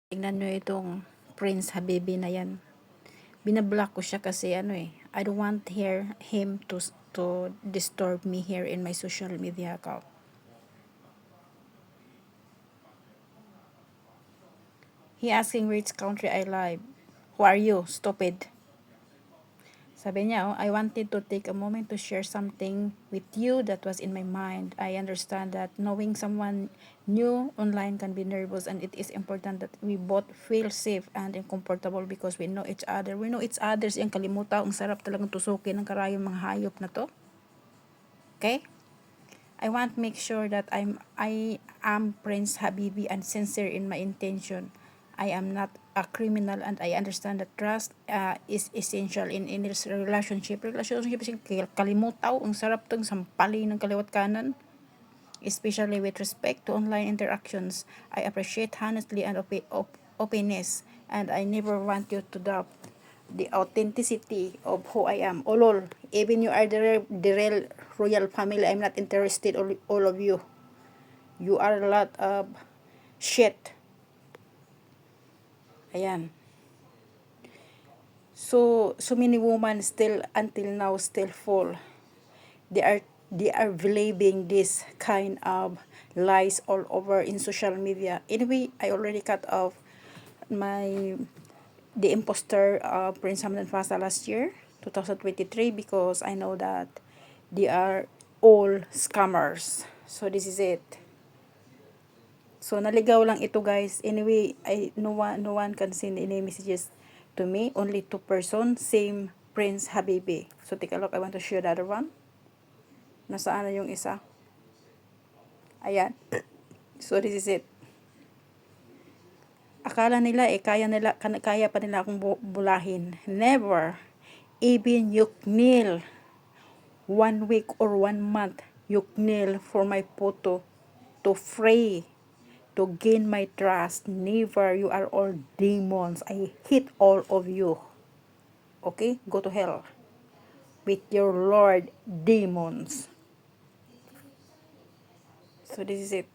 Tingnan nyo itong Prince Habibi na yan. Binablock ko siya kasi I don't want him to disturb me here in my social media account. He asking which country I live. Who are you? Stupid. Sabi niya, I wanted to take a moment to share something with you that was in my mind. I understand that knowing someone new online can be nervous, and it is important that we both feel safe and comfortable because we know each other. We know each other. Yung kalimutan, ang sarap talagang tusukin ng karayong mga hayop na to. Okay? I want to make sure that I am Prince Habibi and sincere in my intention. I am not a criminal, and I understand that trust is essential in any relationship. Relationship is kalimutaw, ang sarap tong sampali ng kaliwat kanan. Especially with respect to online interactions, I appreciate honestly and openness, and I never want you to doubt the authenticity of who I am. Olol, even you are the real royal family, I'm not interested all of you. You are a lot of shit. Ayan. So many women still until now still fall. They are believing this kind of lies all over in social media. Anyway, I already cut off the imposter Prince Hamdan Fasa last year, 2023, because I know that they are all scammers. So this is it. So naligaw lang ito, guys. Anyway, no one can send any messages to me. Only 2 person, same Prince Habibi. So take a look. I want to share the other one. Nasaan na yung isa? Ayan. So this is it. Akala nila kaya pa nila akong bulahin. Never. Even you kneel 1 week or 1 month, you kneel for my photo to pray, to gain my trust. Never. You are all demons. I hate all of you. Okay? Go to hell with your Lord demons. So this is it.